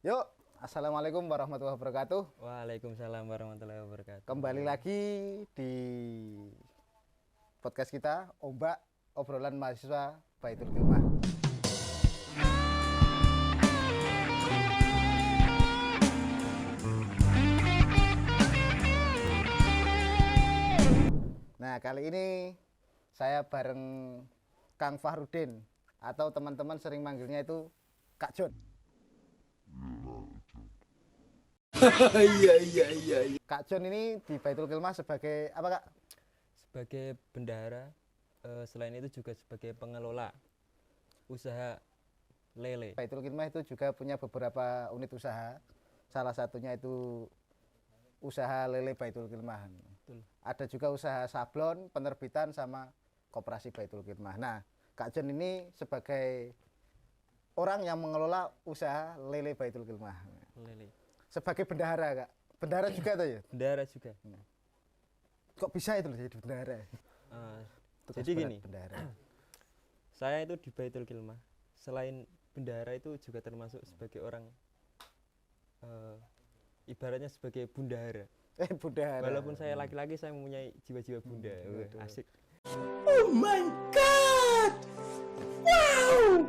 Yuk, assalamualaikum warahmatullahi wabarakatuh. Waalaikumsalam warahmatullahi wabarakatuh. Kembali lagi di podcast kita, Ombak Obrolan Mahasiswa Baitul Hikmah. Nah, kali ini saya bareng Kang Fahrudin atau teman-teman sering manggilnya itu Kak Jon. Iya. Kak Jon ini di Baitul Hikmah sebagai apa, Kak? Sebagai bendahara, selain itu juga sebagai pengelola usaha lele. Baitul Hikmah itu juga punya beberapa unit usaha. Salah satunya itu usaha lele Baitul Hikmah. Betul. Ada juga usaha sablon, penerbitan sama koperasi Baitul Hikmah. Nah, Kak Jon ini sebagai orang yang mengelola usaha lele Baitul Hikmah. Lele. Sebagai bendahara, Kak. Bendahara juga tuh ya? Bendahara juga. Kok bisa itu loh jadi bendahara? Tugas Jadi berat gini, bendahara. saya itu di Baitul Hikmah. Selain bendahara itu juga termasuk sebagai orang, ibaratnya sebagai bundahara. Bendahara. Walaupun saya laki-laki, saya mempunyai jiwa-jiwa bunda. betul. Asik. Oh my god. Wow.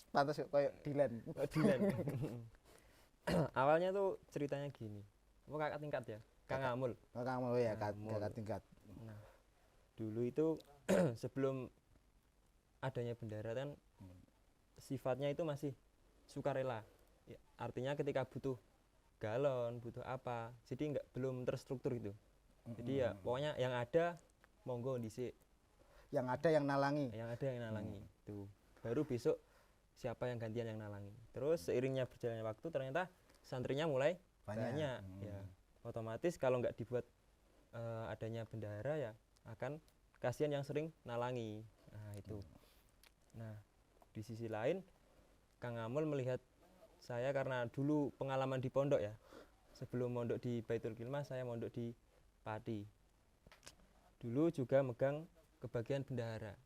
Pantas kok kayak Dilan. Oh, Dilan. Awalnya tuh ceritanya gini. Apa kakak tingkat ya? Kang Amul. Oh, kamu ya, Amul. kakak tingkat. Nah, dulu itu sebelum adanya bendahara kan sifatnya itu masih sukarela. Ya, artinya ketika butuh galon, butuh apa, jadi belum terstruktur itu. Jadi ya pokoknya yang ada monggo dhisik, Yang ada yang nalangi. yang ada yang nalangi. Itu baru besok siapa yang gantian yang nalangi. Terus seiringnya berjalannya waktu ternyata santrinya mulai banyak. Ya otomatis kalau nggak dibuat adanya bendahara ya akan kasihan yang sering nalangi. Nah itu. Nah di sisi lain Kang Amul melihat saya karena dulu pengalaman di pondok ya. Sebelum mondok di Baitul Hikmah saya mondok di Pati. Dulu juga megang kebagian bendahara.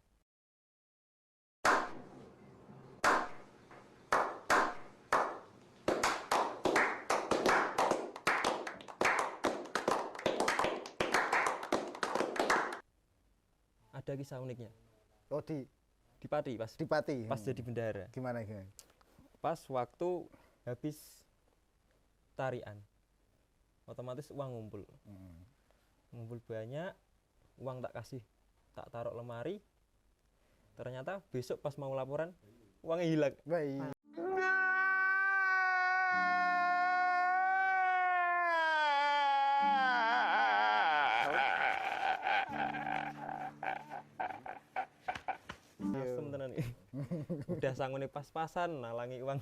Ada kisah uniknya. Oh, di Pati pas Pati. jadi bendahara. Gimana? Pas waktu habis tarian otomatis uang ngumpul. Ngumpul banyak, uang tak kasih, tak taruh lemari. Ternyata besok pas mau laporan uangnya hilang. Baik. Asem tenan iki. Udah sangune pas-pasan nalangi uang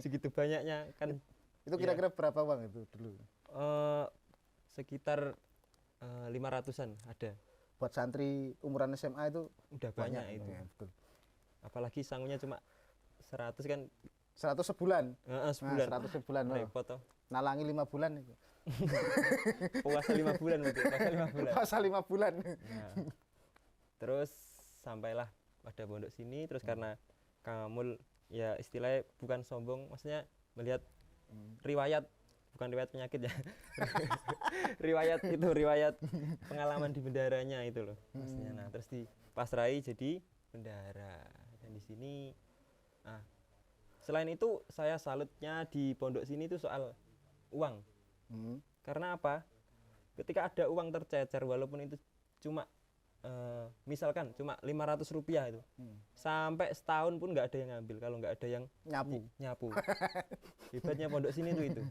segitu banyaknya kan. Itu kira-kira berapa uang itu dulu? Sekitar 500-an ada. Buat santri umuran SMA itu Udah banyak itu. Ya, betul. Apalagi sangunya cuma 100 kan. 100 sebulan. Sebulan. Nah, 100 sebulan. Repot toh. Nalangi 5 bulan itu. Puasa 5 bulan berarti. Puasa 5 bulan. Puasa 5 bulan. Nah, terus sampailah pada pondok sini terus karena Kang Amul ya istilahnya bukan sombong, maksudnya melihat riwayat, bukan riwayat penyakit ya. riwayat pengalaman di bendaharanya itu loh maksudnya. Nah, terus dipasrai jadi bendahara. Dan di sini selain itu saya salutnya di pondok sini itu soal uang. Karena apa? Ketika ada uang tercecer walaupun itu cuma misalkan cuma Rp500 itu sampai setahun pun nggak ada yang ngambil kalau nggak ada yang nyapu. Hebatnya pondok sini tuh itu.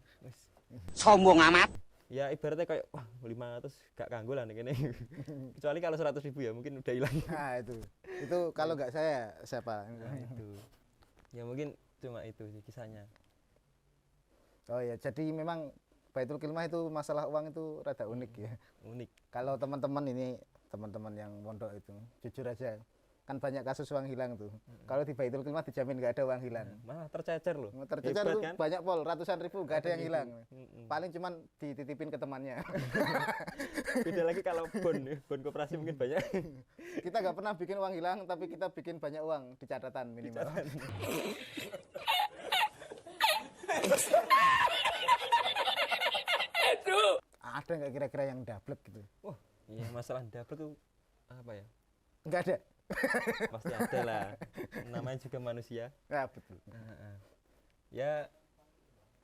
Sombong amat. Ya ibaratnya kayak wah 500 gak kanggo lah nih kecuali kalau 100.000 ya mungkin udah hilang. Nah, itu kalau nggak saya siapa? Nah, itu ya mungkin cuma itu sih kisahnya. Oh ya, jadi memang Baitul Hikmah itu masalah uang itu rada unik ya. Unik. Kalau teman-teman yang mondok itu jujur aja kan banyak kasus uang hilang tuh. Kalau di Baitul Hikmah dijamin nggak ada uang hilang. Malah tercecer loh. Tercecer Hebat tuh kan? banyak pol, ratusan ribu nggak ada yang hilang. Mm-mm. Paling cuman dititipin ke temannya. Beda lagi kalau bon koperasi mungkin banyak. Kita nggak pernah bikin uang hilang, tapi kita bikin banyak uang di catatan minimal. Ada nggak kira-kira yang dablek gitu? Wah, iya masalah dapet tuh apa ya? Nggak ada. Pasti ada lah. Namanya juga manusia. Ya betul. Ya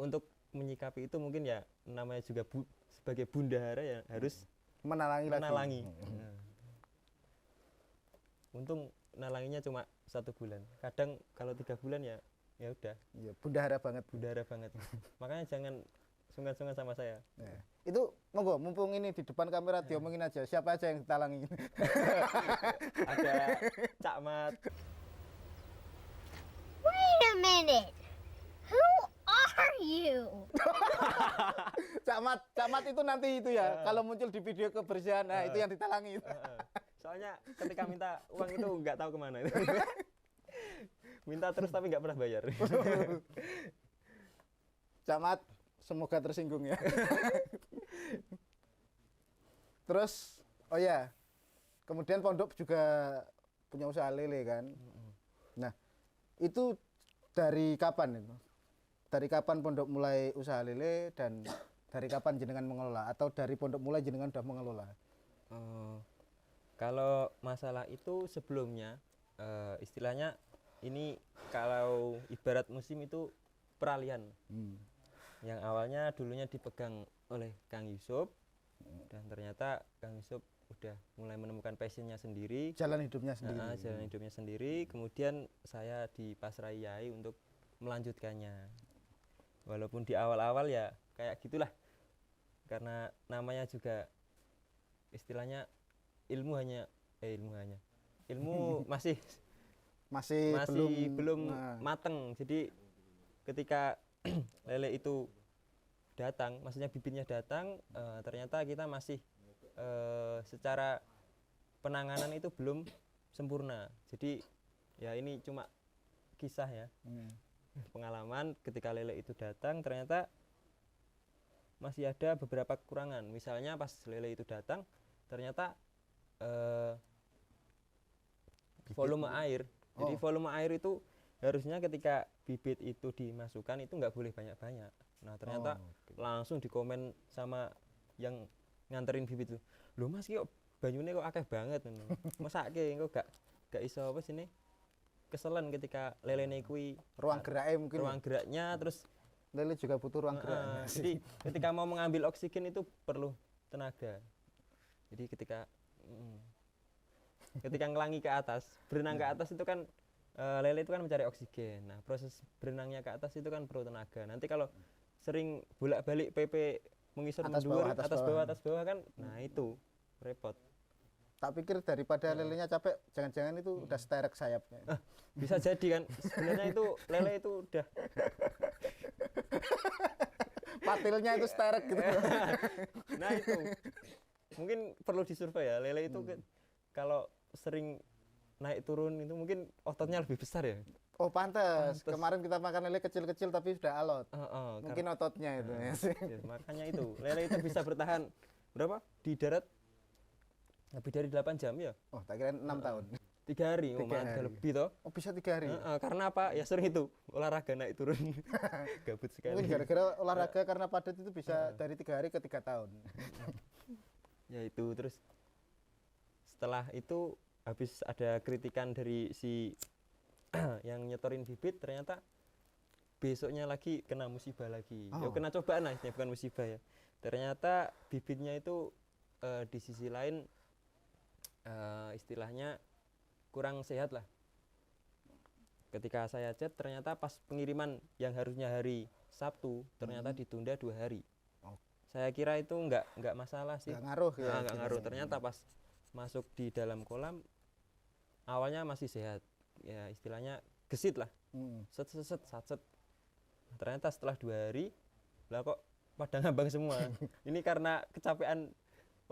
untuk menyikapi itu mungkin ya namanya juga sebagai bundahara ya harus Menalangi lagi. menalangi. Untung nalanginya cuma 1 bulan. Kadang kalau 3 bulan ya ya udah Iya, bundahara banget. bundahara banget. Makanya jangan sungkan-sungkan sama saya. Ya. Itu monggo mumpung ini di depan kamera diomongin aja siapa aja yang ditalangi. Ada Cak Mat, Wait a minute. Who are you? Camat itu nanti itu ya. Kalau muncul di video kebersihan, nah itu yang ditalangi. soalnya ketika minta uang itu nggak tahu kemana. Minta terus tapi nggak pernah bayar. Camat, semoga tersinggung ya. Terus, oh ya, kemudian pondok juga punya usaha lele kan. Nah, itu dari kapan itu? Dari kapan pondok mulai usaha lele dan dari kapan jenengan mengelola? Atau dari pondok mulai jenengan sudah mengelola? Kalau masalah itu sebelumnya istilahnya ini kalau ibarat musim itu peralihan. Yang awalnya dulunya dipegang oleh Kang Yusuf dan ternyata Kang Yusuf udah mulai menemukan passionnya sendiri, Jalan hidupnya sendiri. jalan hidupnya sendiri. Kemudian saya dipasrai Yai untuk melanjutkannya. Walaupun di awal-awal ya kayak gitulah, karena namanya juga istilahnya ilmu masih Masih belum nah, mateng. Jadi ketika lele itu datang, maksudnya bibitnya datang, ternyata kita masih secara penanganan itu belum sempurna. Jadi ya ini cuma kisah ya, pengalaman ketika lele itu datang ternyata masih ada beberapa kekurangan. Misalnya pas lele itu datang ternyata volume air. Jadi volume air itu harusnya ketika bibit itu dimasukkan itu nggak boleh banyak-banyak. Nah ternyata langsung dikomen sama yang nganterin bibit itu, loh mas kok banyune kok akeh banget, mesake kok gak iso apa sini, keselan ketika lelene kuwi ruang geraknya mungkin. ruang geraknya, terus Lele juga butuh ruang gerak. jadi ketika mau mengambil oksigen itu perlu tenaga. Jadi ketika ngelangi ke atas, berenang ke atas itu kan lele itu kan mencari oksigen. Nah, proses berenangnya ke atas itu kan perlu tenaga. Nanti kalau sering bolak-balik PP mengisor Atas mundur, bawah, atas bawah kan, nah itu repot. Tak pikir daripada lelenya capek, jangan-jangan itu udah sterek sayapnya. Bisa jadi kan, sebenarnya itu lele itu udah Patilnya itu sterek gitu. nah itu mungkin perlu disurvei ya, lele itu kalau sering naik turun itu mungkin ototnya lebih besar ya. Oh pantes. Kemarin kita makan lele kecil-kecil tapi sudah alot. Mungkin ototnya itu. Ya, makanya itu lele itu bisa bertahan berapa di darat lebih dari 8 jam ya. Oh tak kira 6 tahun. 3 hari, hari. lebih toh. Oh bisa 3 hari. Karena apa? Ya sering itu olahraga naik turun. Gabut sekali. Mungkin gara-gara olahraga karena padat itu bisa dari 3 hari ke 3 tahun. Ya itu terus setelah itu habis ada kritikan dari si yang nyetorin bibit, ternyata besoknya lagi kena musibah lagi. Ya kena cobaan lah, bukan musibah ya. Ternyata bibitnya itu di sisi lain istilahnya kurang sehat lah. Ketika saya chat ternyata pas pengiriman yang harusnya hari Sabtu ternyata ditunda 2 hari. Saya kira itu enggak masalah sih. Nggak ngaruh ya. Enggak ngaruh. Ternyata pas masuk di dalam kolam awalnya masih sehat. Ya istilahnya gesit lah. Set. Ternyata setelah 2 hari lah kok pada ngambang semua. Ini karena kecapean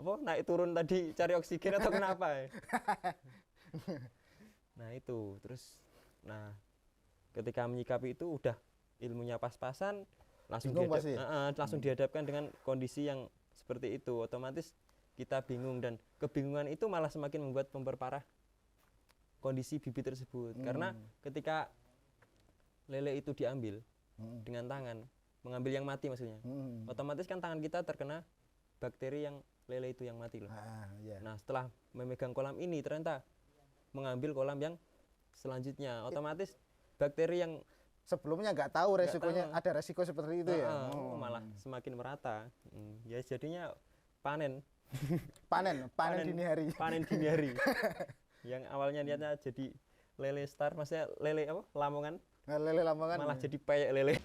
apa naik turun tadi cari oksigen atau kenapa ya? Nah itu terus ketika menyikapi itu udah ilmunya pas-pasan langsung langsung dihadapkan dengan kondisi yang seperti itu, otomatis kita bingung dan kebingungan itu malah semakin memperparah kondisi bibit tersebut. Karena ketika lele itu diambil dengan tangan, mengambil yang mati maksudnya, otomatis kan tangan kita terkena bakteri yang lele itu yang mati loh. Iya. Nah setelah memegang kolam ini ternyata mengambil kolam yang selanjutnya, otomatis bakteri yang Sebelumnya nggak tahu resikonya, tahu. ada resiko seperti itu ya. malah semakin merata. Ya jadinya panen Panen dini hari. panen dini hari. Yang awalnya niatnya jadi lele star, maksudnya lele apa? Lamongan, Nah, lele Lamongan malah jadi peyek lele.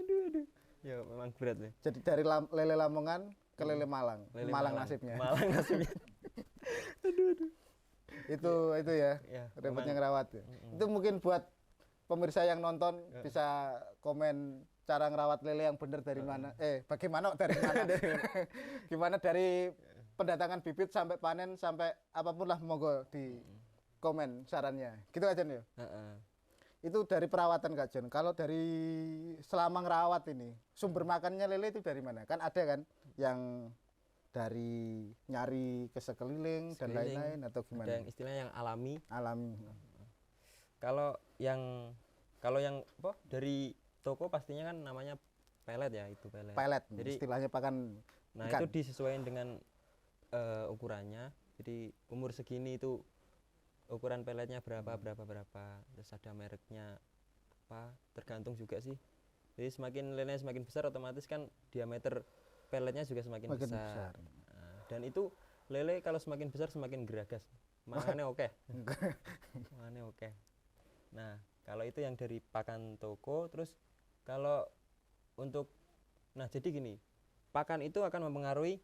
aduh. Ya memang berat nih. jadi dari lele Lamongan ke lele Malang. Lele Malang nasibnya. Malang nasibnya. itu ya, Ya, repotnya memang. ngerawat ya. Itu mungkin buat pemirsa yang nonton bisa komen cara ngerawat lele yang benar dari mana, bagaimana dari mana, gimana dari pendatangan bibit sampai panen sampai apapun lah, monggo di komen sarannya gitu aja nih. Heeh. Itu dari perawatan Kak John. Kalau dari selama ngerawat ini sumber makannya lele itu dari mana? Kan ada kan yang dari nyari ke sekeliling dan Sekeliling. lain-lain atau Ada gimana? yang istilahnya yang alami. Alami. Kalau yang apa dari toko pastinya kan namanya pelet ya, itu pelet. Pelet, Jadi istilahnya pakan nah ikan. itu disesuaikan dengan ukurannya. Jadi umur segini itu ukuran peletnya berapa. Terus ada mereknya apa, tergantung juga sih. Jadi semakin lelenya semakin besar, otomatis kan diameter peletnya juga semakin Makin besar. besar. Nah, dan itu lele kalau semakin besar semakin geragas. Makanya oke. Makanya oke. Nah, kalau itu yang dari pakan toko. Terus kalau untuk, nah jadi gini, pakan itu akan mempengaruhi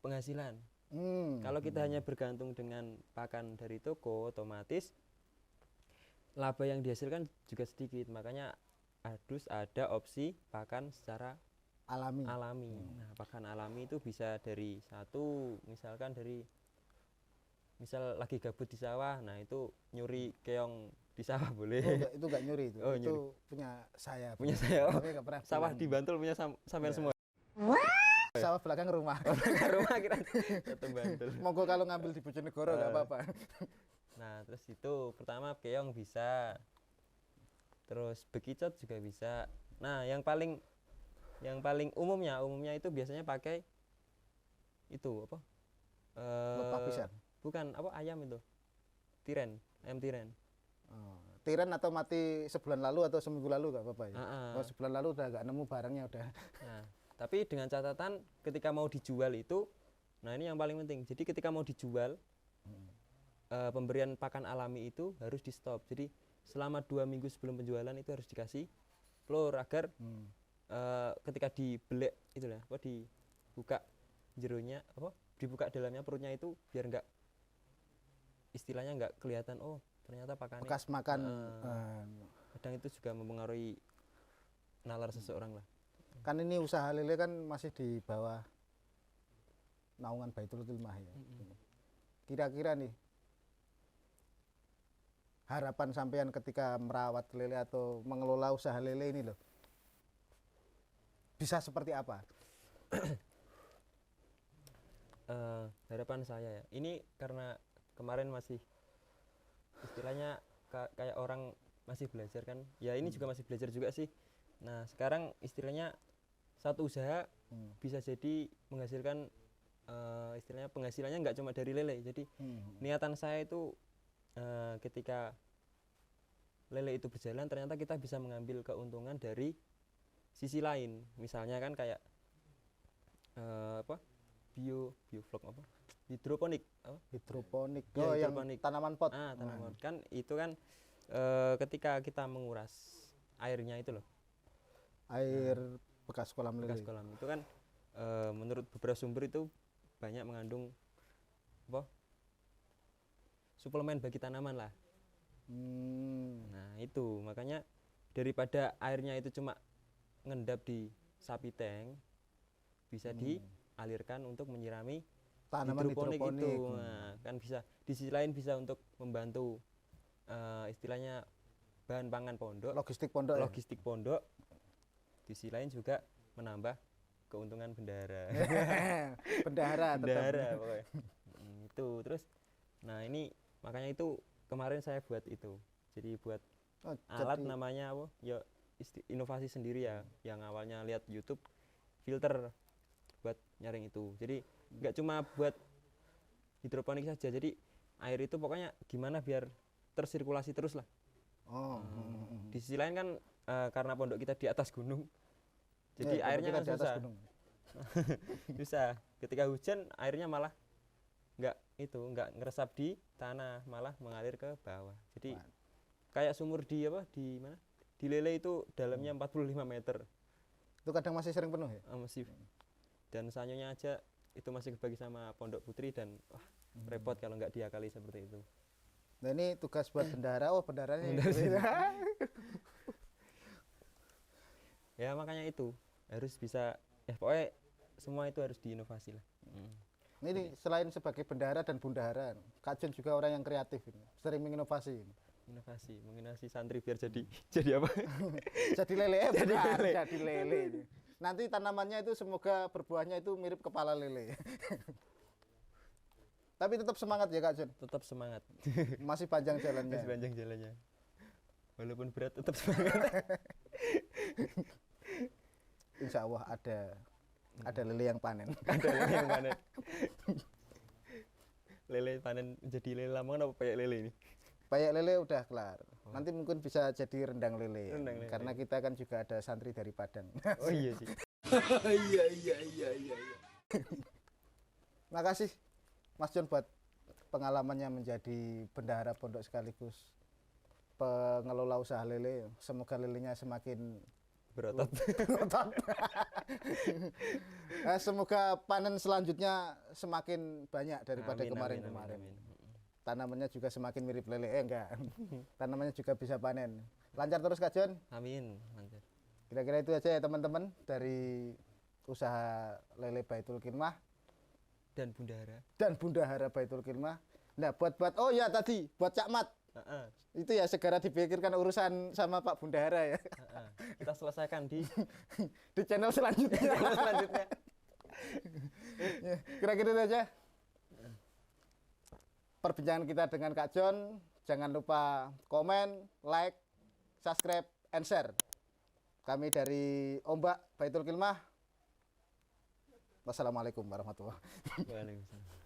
penghasilan. Kalau kita hanya bergantung dengan pakan dari toko, otomatis laba yang dihasilkan juga sedikit. Makanya harus ada opsi pakan secara alami. Nah, pakan alami itu bisa dari satu, misalkan dari misal lagi gabut di sawah, nah itu nyuri keong di sawah boleh. Itu enggak nyuri itu. Oh, itu nyuri. punya saya. Punya saya. Oh, Tapi nggak pernah sawah pulang. di Bantul punya sampean Iya. semua. Sawah belakang rumah. Rumah kira satu Bantul. Monggo kalau ngambil di Bojonegoro enggak apa-apa. Nah, terus itu pertama keong bisa. Terus bekicot juga bisa. Nah, yang paling umumnya itu biasanya pakai itu apa? Lepak pisan. Bukan, apa, ayam itu. Tiren, ayam tiren. Oh, tiren atau mati sebulan lalu atau seminggu lalu enggak apa-apa ya. Ah. Oh, sebulan lalu udah enggak nemu barangnya udah. Nah, tapi dengan catatan ketika mau dijual itu, nah ini yang paling penting. Jadi ketika mau dijual, pemberian pakan alami itu harus di stop. Jadi selama 2 minggu sebelum penjualan itu harus dikasih telur agar ketika dibelek itulah apa, dibuka jeronya apa, dibuka dalamnya perutnya itu biar enggak, istilahnya enggak kelihatan oh ternyata pakannya Bekas makan. kadang itu juga mempengaruhi nalar seseorang lah. Kan ini usaha lele kan masih di bawah naungan Baitul Ilmah ya. Kira-kira nih harapan sampean ketika merawat lele atau mengelola usaha lele ini loh, bisa seperti apa? Harapan saya ya, ini karena kemarin masih istilahnya kayak orang masih belajar kan ya, ini juga masih belajar juga sih. Nah sekarang istilahnya satu usaha bisa jadi menghasilkan istilahnya penghasilannya nggak cuma dari lele. Jadi niatan saya itu ketika lele itu berjalan ternyata kita bisa mengambil keuntungan dari sisi lain. Misalnya kan kayak apa, bioflok apa, hidroponik apa? Hidroponik. Ya, Oh, yang hidroponik. tanaman pot. Tanaman kan itu kan ketika kita menguras airnya itu loh, Air bekas kolam lele. bekas kolam itu kan menurut beberapa sumber itu banyak mengandung apa, suplemen bagi tanaman lah. Nah itu makanya daripada airnya itu cuma ngendap di sapi tank, bisa dialirkan untuk menyirami Tanaman hidroponik hidroponik. itu. Nah, kan bisa di sisi lain bisa untuk membantu istilahnya bahan pangan pondok, Logistik pondok. Ya? logistik pondok. Di sisi lain juga menambah keuntungan bendahara. Bendahara tetap. Bendahara pokoknya. Itu terus, nah ini makanya itu kemarin saya buat itu. Jadi buat Oh, alat jadi namanya apa? Ya inovasi sendiri ya, yang awalnya lihat YouTube filter buat nyaring itu. Jadi nggak cuma buat hidroponik saja, jadi air itu pokoknya gimana biar tersirkulasi terus lah. Oh. Di sisi lain kan karena pondok kita di atas gunung, jadi Ya, airnya kita kan di atas susah. gunung. Susah. Ketika hujan airnya malah nggak ngeresap di tanah, malah mengalir ke bawah. Jadi Wah. kayak sumur di mana? Di Lele itu dalamnya 45 meter. Itu kadang masih sering penuh ya? Masih. Dan sanyonya aja itu masih kebagi sama Pondok Putri dan wah, repot kalau nggak diakali seperti itu. Nah ini tugas buat bendahara, oh bendaharanya ini. Ya makanya itu harus bisa, ya pokoknya semua itu harus diinovasi lah. Ini selain sebagai bendahara dan bundahara, Kak John juga orang yang kreatif ini, sering menginovasi ini. Menginovasi santri biar jadi apa? Jadi lele, Jadi benar, lele. jadi lele ini. Nanti tanamannya itu semoga berbuahnya itu mirip kepala lele. Tapi tetap semangat ya Kak John, Tetap semangat. masih panjang jalannya. Masih panjang jalannya. Walaupun berat tetap semangat. Insya Allah ada lele yang panen. Ada lele yang panen. Lele panen jadi lele Lamongan apa kayak lele ini? Payak lele udah kelar. Nanti mungkin bisa jadi rendang lele. Rendang lele. Karena kita kan juga ada santri dari Padang. Oh iya sih. Iya. Makasih Mas John buat pengalamannya menjadi bendahara pondok sekaligus pengelola usaha lele. Semoga lelenya semakin Berotot. otot. Semoga panen selanjutnya semakin banyak daripada Amin, kemarin-kemarin. amin, amin. Tanamannya juga semakin mirip lele, enggak. Tanamannya juga bisa panen. Lancar terus Kak John. Amin, lancar. Kira-kira itu aja ya teman-teman dari usaha lele Baitul Khidmah Dan Bundahara. dan Bundahara Baitul Khidmah. Nah, buat oh ya tadi buat Cakmat Heeh, itu ya segera dipikirkan urusan sama Pak Bundahara ya heeh. Kita selesaikan di di channel selanjutnya. selanjutnya. Ya, kira-kira itu aja perbincangan kita dengan Kak John. Jangan lupa komen, like, subscribe, and share. Kami dari Ombak Baitul Khidmah. Wassalamualaikum warahmatullahi wabarakatuh. Waalaikumsalam.